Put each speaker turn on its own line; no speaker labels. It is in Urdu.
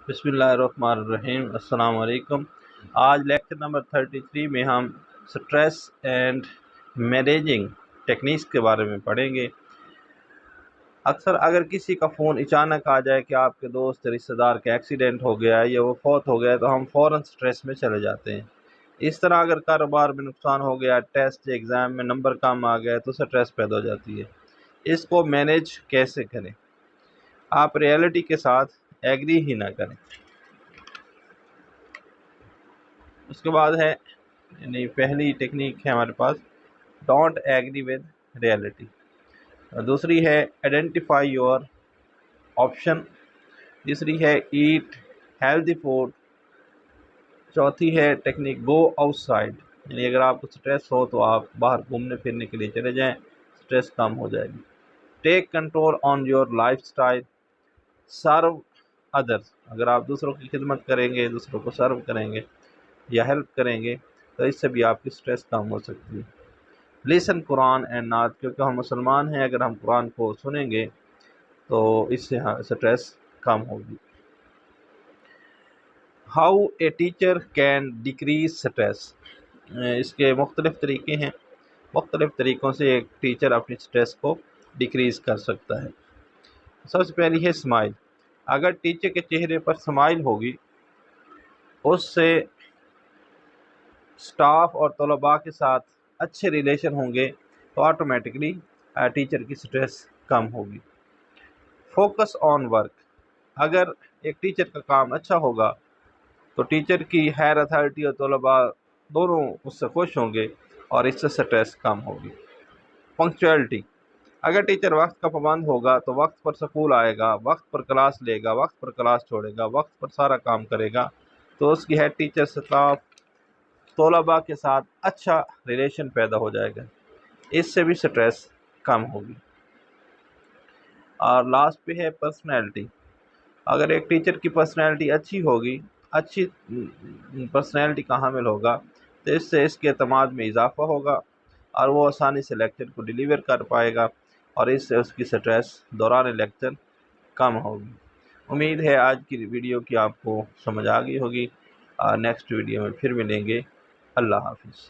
بسم اللہ الرحمن الرحیم، السلام علیکم۔ آج لیکچر نمبر 33 میں ہم سٹریس اینڈ مینیجنگ ٹیکنیکس کے بارے میں پڑھیں گے۔ اکثر اگر کسی کا فون اچانک آ جائے کہ آپ کے دوست رشتہ دار کا ایکسیڈنٹ ہو گیا یا وہ فوت ہو گیا تو ہم فوراً سٹریس میں چلے جاتے ہیں۔ اس طرح اگر کاروبار میں نقصان ہو گیا، ٹیسٹ ایگزام میں نمبر کم آ گیا تو سٹریس پیدا ہو جاتی ہے۔ اس کو مینیج کیسے کریں؟ آپ ریئلٹی کے ساتھ ایگری ہی نہ کریں۔ اس کے بعد ہے یعنی پہلی ٹیکنیک ہے ہمارے پاس ڈونٹ ایگری ود ریئلٹی، دوسری ہے آئیڈینٹیفائی یور آپشن، تیسری ہے ایٹ ہیلدی فوڈ، چوتھی ہے ٹیکنیک گو آؤٹ سائڈ، یعنی اگر آپ کو سٹریس ہو تو آپ باہر گھومنے پھرنے کے لیے چلے جائیں، سٹریس کم ہو جائے گی۔ Take control on your life style, serve others, اگر آپ دوسروں کی خدمت کریں گے، دوسروں کو سرو کریں گے یا ہیلپ کریں گے تو اس سے بھی آپ کی سٹریس کم ہو سکتی ہے۔ لیسن قرآن اینڈ نعت، کیونکہ ہم مسلمان ہیں، اگر ہم قرآن کو سنیں گے تو اس سے سٹریس کم ہوگی۔ How a teacher can decrease stress, اس کے مختلف طریقے ہیں، مختلف طریقوں سے ایک ٹیچر اپنی سٹریس کو ڈیکریز کر سکتا ہے۔ سب سے پہلی ہے اسمائل، اگر ٹیچر کے چہرے پر اسمائل ہوگی، اس سے اسٹاف اور طلباء کے ساتھ اچھے ریلیشن ہوں گے تو آٹومیٹکلی ٹیچر کی سٹریس کم ہوگی۔ فوکس آن ورک، اگر ایک ٹیچر کا کام اچھا ہوگا تو ٹیچر کی ہائر اتھارٹی اور طلباء دونوں اس سے خوش ہوں گے اور اس سے سٹریس کم ہوگی۔ پنکچویلٹی، اگر ٹیچر وقت کا پابند ہوگا تو وقت پر سکول آئے گا، وقت پر کلاس لے گا، وقت پر کلاس چھوڑے گا، وقت پر سارا کام کرے گا تو اس کی ہیڈ ٹیچر اسٹاف طلباء کے ساتھ اچھا ریلیشن پیدا ہو جائے گا، اس سے بھی سٹریس کم ہوگی۔ اور لاسٹ پہ ہے پرسنالٹی، اگر ایک ٹیچر کی پرسنالٹی اچھی ہوگی، اچھی پرسنالٹی کا حامل ہوگا تو اس سے اس کے اعتماد میں اضافہ ہوگا اور وہ آسانی سے لیکچر کو ڈیلیور کر پائے گا اور اس سے اس کی سٹریس دوران لیکچر کم ہوگی۔ امید ہے آج کی ویڈیو کی آپ کو سمجھ آ گئی ہوگی، اور نیکسٹ ویڈیو میں پھر ملیں گے۔ اللہ حافظ۔